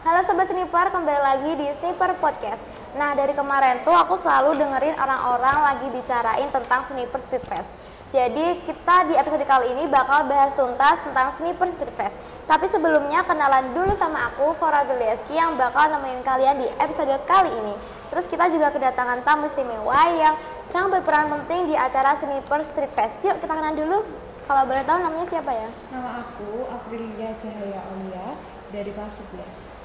Halo Sobat Sniper, kembali lagi di Sniper Podcast. Nah, dari kemarin tuh aku selalu dengerin orang-orang lagi bicarain tentang Sniper Street Fest. Jadi kita di episode kali ini bakal bahas tuntas tentang Sniper Street Fest. Tapi sebelumnya kenalan dulu sama aku, Fora Gilieski, yang bakal nemenin kalian di episode kali ini. Terus kita juga kedatangan tamu istimewa yang sangat berperan penting di acara Sniper Street Fest. Yuk kita kenalan dulu. Kalau boleh tahu namanya siapa ya? Nama aku Aprilia Cahaya Aulia dari kelas 11.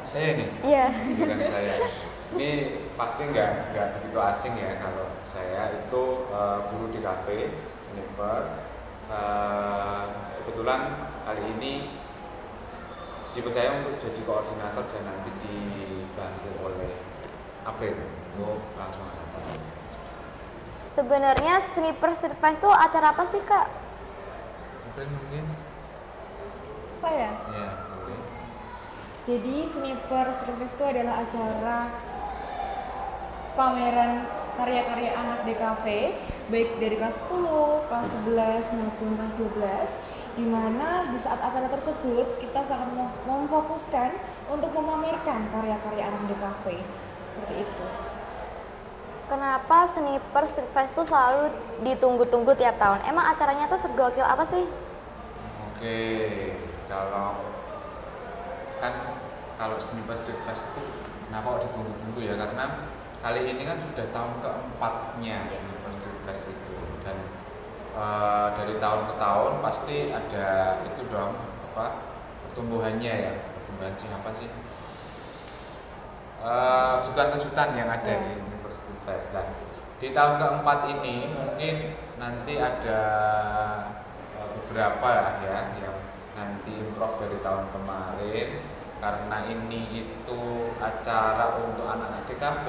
Saya nih? Iya. Bukan saya. Ini pasti nggak begitu asing ya kalau saya itu guru di kafe Sniper. Kebetulan kali ini jemput saya untuk jadi koordinator dan nanti dibantu oleh April untuk langsung aja. Sebenarnya Sniper Street Fest itu acara apa sih, Kak? April mungkin? Saya. Ya, boleh. Jadi Sniper Street Fest itu adalah acara pameran karya-karya anak DKV baik dari kelas 10, kelas 11 maupun kelas 12, di mana di saat acara tersebut kita sangat memfokuskan untuk memamerkan karya-karya anak DKV seperti itu. Kenapa Sniper Street Fest itu selalu ditunggu-tunggu tiap tahun? Emang acaranya tuh segokil apa sih? Oke, kalau Sniper Street Fest itu kenapa kok ditunggu-tunggu ya? Karena kali ini kan sudah tahun keempatnya Sniper Street Fest itu, dan dari tahun ke tahun pasti ada itu dong pertumbuhannya ya, pertumbuhan siapa sih? Kejutan-kejutan yang ada di Sniper Street Fest. Nah, di tahun keempat ini mungkin nanti ada beberapa ya yang nanti improve dari tahun kemarin, karena ini itu acara untuk anak-anak DKV.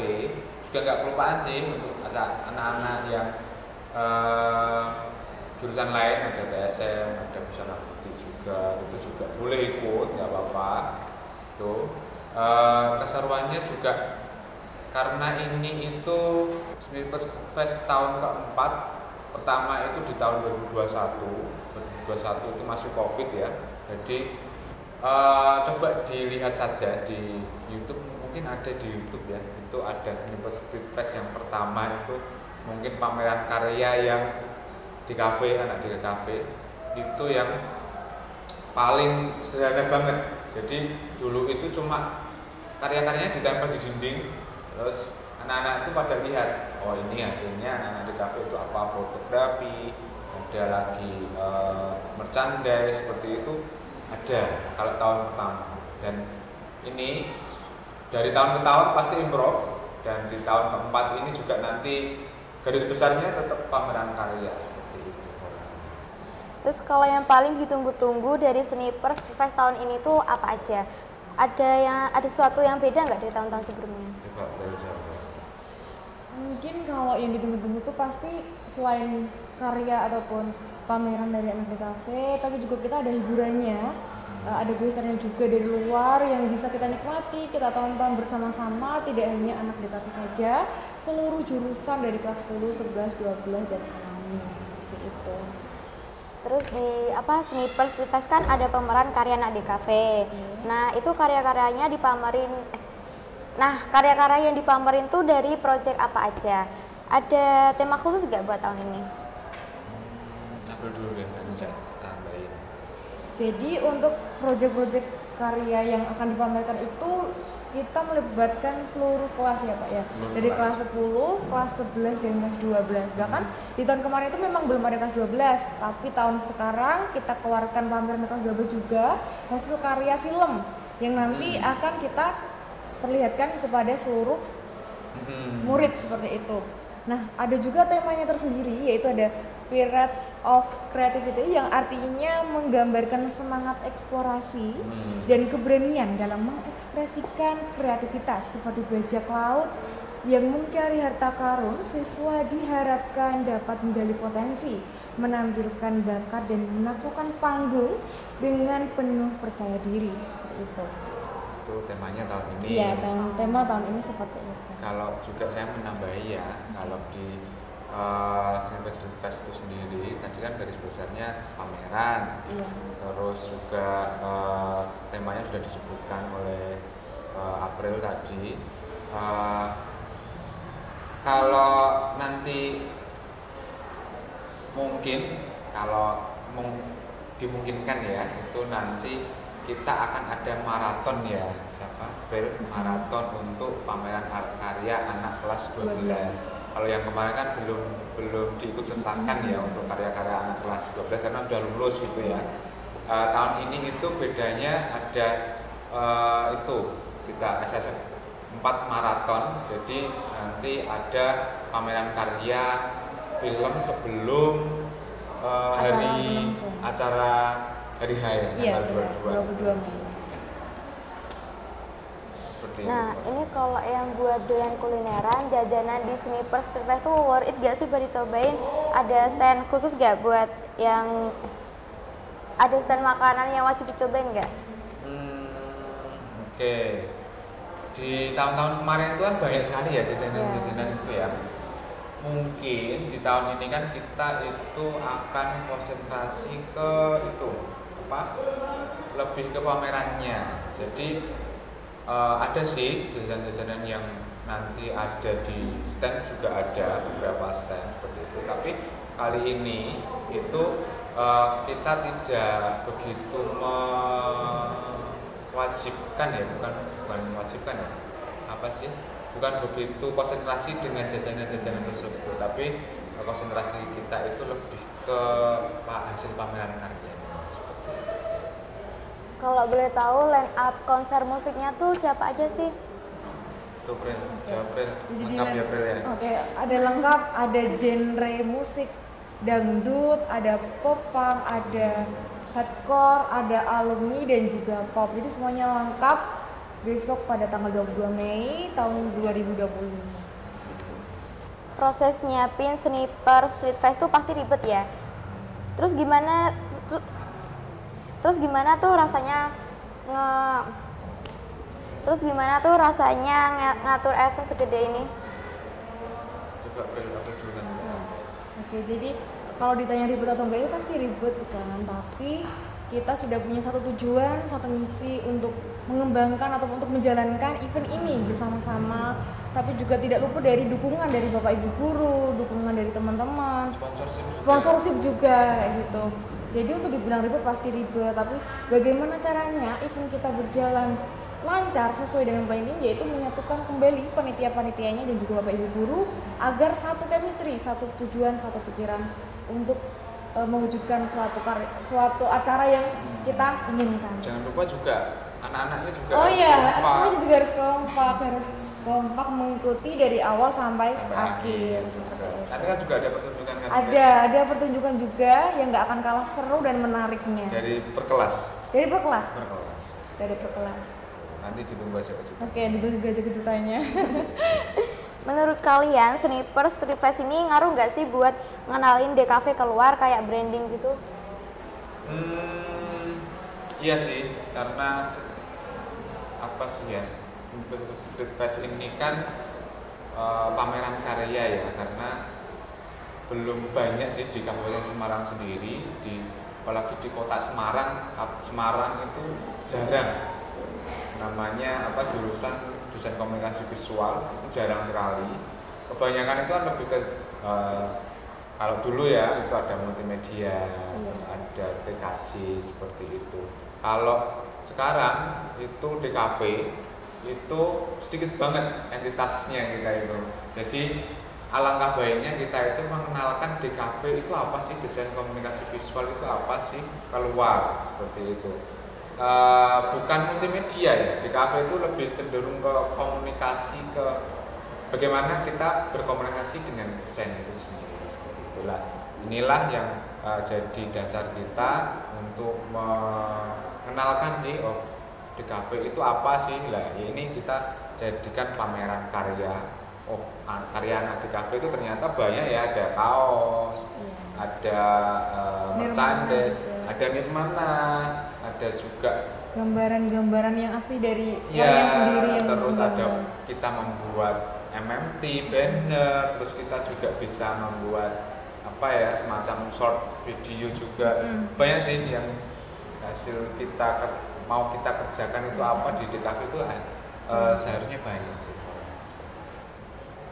Juga nggak kelupaan sih untuk anak-anak yang jurusan lain, ada TSM, ada busana putih juga, itu juga boleh ikut, nggak apa-apa. Itu keseruannya juga karena ini itu Sniper Fest tahun keempat. Pertama itu di tahun 2021 itu masih COVID ya, jadi coba dilihat saja di YouTube, mungkin ada di YouTube ya, itu ada Sniper Street Fest yang pertama itu mungkin pameran karya yang di kafe, anak di kafe itu yang paling sederhana banget. Jadi dulu itu cuma karya-karyanya ditempel di dinding, terus anak-anak itu pada lihat, oh ini hasilnya anak-anak di kafe itu apa, fotografi, ada lagi merchandise seperti itu ada kalau tahun pertama. Dan ini dari tahun ke tahun pasti improve, dan di tahun keempat ini juga nanti garis besarnya tetap pameran karya seperti itu. Terus kalau yang paling ditunggu-tunggu dari Sniper Street Fest tahun ini tuh apa aja? Ada sesuatu yang beda nggak dari tahun-tahun sebelumnya? Coba dari siapa? Mungkin kalau yang ditunggu-tunggu tuh pasti selain karya ataupun pameran dari anak DKV, tapi juga kita ada hiburannya, ada quizernya juga dari luar yang bisa kita nikmati, kita tonton bersama-sama, tidak hanya anak DKV saja, seluruh jurusan dari kelas 10, 11, 12 dan alami seperti itu. Terus di Sniper Street Fest kan ada pameran karya anak DKV. Nah, itu karya-karyanya dipamerin. Karya-karya yang dipamerin tuh dari project apa aja? Ada tema khusus nggak buat tahun ini? Ambil dulu deh, nanti saya tambahin. Jadi untuk proyek-proyek karya yang akan dipamerkan itu kita melibatkan seluruh kelas ya Pak ya. Dari kelas 10, kelas 11 dan kelas 12. Bahkan di tahun kemarin itu memang belum ada kelas 12, tapi tahun sekarang kita keluarkan pameran kelas 12 juga, hasil karya film yang nanti akan kita perlihatkan kepada seluruh murid seperti itu. Nah, ada juga temanya tersendiri, yaitu ada Pirates of Creativity, yang artinya menggambarkan semangat eksplorasi dan keberanian dalam mengekspresikan kreativitas seperti bajak laut yang mencari harta karun. Siswa diharapkan dapat menggali potensi, menampilkan bakat dan menaklukkan panggung dengan penuh percaya diri seperti itu. Itu temanya tahun ini. Iya, tema tahun ini seperti itu. Kalau juga saya menambahi ya, kalau di Seni Street Fest itu sendiri tadi kan garis besarnya pameran, Iya. terus juga temanya sudah disebutkan oleh April tadi. Kalau nanti mungkin kalau dimungkinkan ya, itu nanti kita akan ada maraton ya, maraton untuk pameran karya anak kelas 12. Kalau yang kemarin kan belum diikut sertakan ya untuk karya-karya anak kelas 12 karena sudah lulus gitu ya. Tahun ini itu bedanya ada itu kita SSF 4 maraton, jadi nanti ada pameran karya film sebelum acara hari H ya, tanggal 22 Mei. Nah, ini kalau yang buat doyan kulineran, jajanan di Sniper Street Fest tuh worth it gak sih buat dicobain? Ada stand khusus gak buat yang ada stand makanan yang wajib dicobain gak? Oke. Di tahun-tahun kemarin itu kan banyak sekali ya jajanan-jajanan itu ya. Mungkin di tahun ini kan kita itu akan konsentrasi ke itu lebih ke pamerannya. Jadi ada sih jajanan-jajanan yang nanti ada di stand, juga ada beberapa stand seperti itu. Tapi kali ini itu kita tidak begitu mewajibkan ya, bukan mewajibkan ya, bukan begitu konsentrasi dengan jajanan-jajanan tersebut, tapi konsentrasi kita itu lebih ke hasil pameran karyanya seperti itu. Kalau boleh tahu line up konser musiknya tuh siapa aja sih? Tuh Pril, jawab Pril, lengkap ya Pril ya. Oke, ada lengkap, ada genre musik dangdut, ada pop-punk, ada hardcore, ada alumni dan juga pop. Jadi semuanya lengkap besok pada tanggal 22 Mei tahun 2025. Proses nyiapin Sniper Street Fest tuh pasti ribet ya. Terus gimana tuh rasanya ngatur event segede ini? Coba Pril, aku dulu nanti. Oke, jadi kalau ditanya ribet atau enggak itu pasti ribet kan, tapi kita sudah punya satu tujuan, satu misi untuk mengembangkan atau untuk menjalankan event ini bersama-sama, tapi juga tidak luput dari dukungan dari Bapak Ibu guru, dukungan dari teman-teman, sponsorship juga gitu. Jadi untuk dibilang ribet pasti ribet, tapi bagaimana caranya event kita berjalan lancar sesuai dengan plan ini, yaitu menyatukan kembali panitia-panitianya dan juga Bapak Ibu guru agar satu chemistry, satu tujuan, satu pikiran untuk mewujudkan suatu acara yang kita inginkan. Jangan lupa juga anak-anaknya juga anak-anaknya juga harus kompak mengikuti dari awal sampai akhir. Nanti kan juga ada pertunjukan kan? Ada pertunjukan juga yang nggak akan kalah seru dan menariknya. Dari perkelas. Nanti ditunggu aja kejutan. Oke, ditunggu aja kejutannya. Menurut kalian Sniper Street Fest ini ngaruh nggak sih buat ngenalin DKV keluar kayak branding gitu? Iya sih, karena apa sih ya, Street Fest ini kan pameran karya ya, karena belum banyak sih di Kabupaten Semarang sendiri, apalagi di kota Semarang itu jarang namanya jurusan desain komunikasi visual, itu jarang sekali. Kebanyakan itu kan lebih ke kalau dulu ya itu ada multimedia, terus ada TKJ seperti itu. Kalau sekarang itu DKV itu sedikit banget entitasnya kita itu. Jadi alangkah baiknya kita itu mengenalkan DKV itu apa sih, desain komunikasi visual itu apa sih keluar seperti itu. Bukan multimedia ya, DKV itu lebih cenderung ke komunikasi, ke bagaimana kita berkomunikasi dengan desain itu sendiri seperti itulah. Inilah yang jadi dasar kita untuk mengenalkan sih DKV itu apa sih lah. Ini kita jadikan pameran karya. Karya anak DKV itu ternyata banyak ya, ada kaos, ada merchandise, ada nirmana, ada juga gambaran-gambaran yang asli dari karya sendiri yang terus ada kita membuat MMT, banner, terus kita juga bisa membuat apa ya semacam short video juga. Banyak sih yang hasil mau kita kerjakan itu apa di DKV itu seharusnya banyak sih.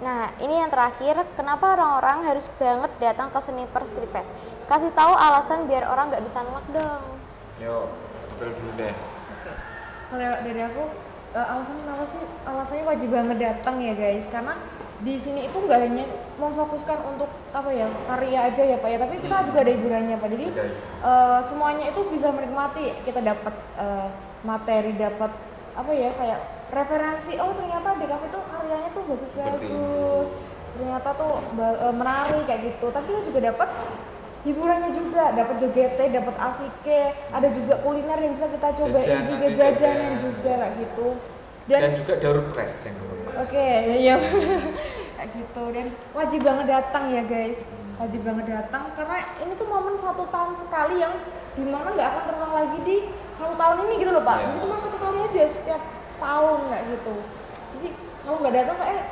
Nah, ini yang terakhir, kenapa orang-orang harus banget datang ke Sniper Street Fest? Kasih tahu alasan biar orang nggak bisa nolak dong. Yo, April dulu deh. Oke. Kalau dari aku, alasan kenapa sih? Alasannya wajib banget datang ya guys, karena di sini itu nggak hanya memfokuskan untuk apa ya karya aja ya Pak ya, tapi kita juga ada hiburannya Pak. Jadi semuanya itu bisa menikmati. Kita dapat materi, dapat apa ya kayak referensi. Oh ternyata DKV itu karyanya tuh bagus-bagus. Ternyata tuh menarik kayak gitu. Tapi kita juga dapat hiburannya juga, dapat jogetnya, dapat asike, ada juga kuliner yang bisa kita cobain juga, jajanan juga kayak gitu. Dan juga door prize jangan lupa. Oke, iya kayak gitu. Dan wajib banget datang ya guys, wajib banget datang karena ini tuh momen 1 tahun sekali yang dimana nggak akan terulang lagi di 1 tahun ini gitu loh Pak. Jadi cuma 1 kali aja setiap setahun kayak gitu. Jadi kalau nggak datang kayak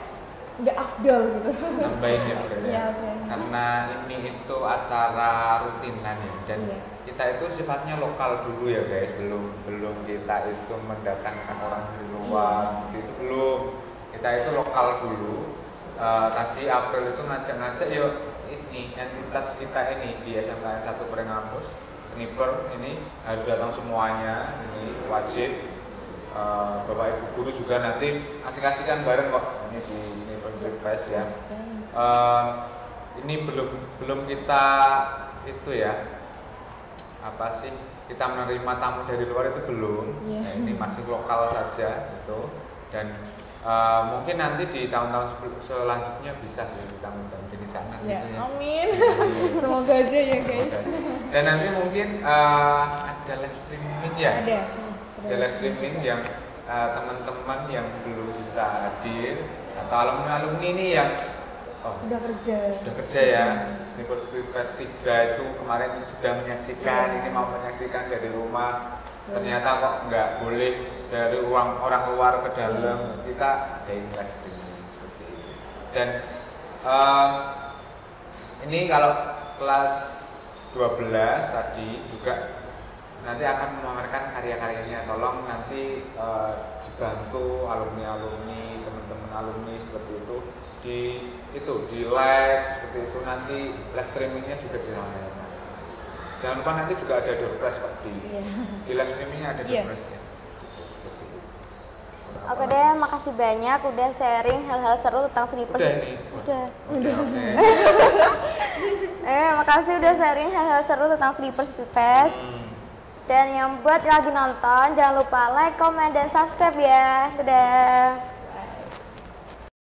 nggak afdol gitu. Nambahin ya Iya, oke. Karena ini itu acara rutinan ya dan kita itu sifatnya lokal dulu ya guys, belum kita itu mendatangkan orang dari luar seperti itu belum. Kita itu lokal dulu. Tadi April itu ngajak-ngajak yuk ini entitas kita ini di SMKN 1 Prengampus Sniper ini harus datang semuanya, ini wajib. Bapak Ibu guru juga nanti asik-asikan bareng kok ini di Sniper Street Fest ya. Ini belum kita itu ya apa sih kita menerima tamu dari luar itu belum. Nah, ini masih lokal saja itu dan mungkin nanti di tahun-tahun selanjutnya bisa sih kita mengundang di sana gitu ya. Amin. Semoga aja ya guys. Dan nanti mungkin ada live streaming ya. Ada live streaming yang teman-teman yang belum bisa hadir atau alumni ini yang sudah kerja ya. Sniper Street Fest 3 itu kemarin sudah menyaksikan, ini mau menyaksikan dari rumah. Ternyata kok nggak boleh dari orang luar ke dalam. Kita adain live streaming seperti itu. Dan ini kalau kelas 12 tadi juga nanti akan memamerkan karya-karyanya. Tolong nanti dibantu alumni-alumni, teman-teman alumni seperti itu di like seperti itu, nanti live streamingnya juga diramekan. Jangan lupa nanti juga ada door prize kok di live streamingnya ada door prize ya. Oke deh, makasih banyak udah sharing hal-hal seru tentang Sniper. Udah. Makasih udah sharing hal-hal seru tentang Sniper Street Fest. Dan yang buat lagi nonton, jangan lupa like, comment, dan subscribe ya. Dadah.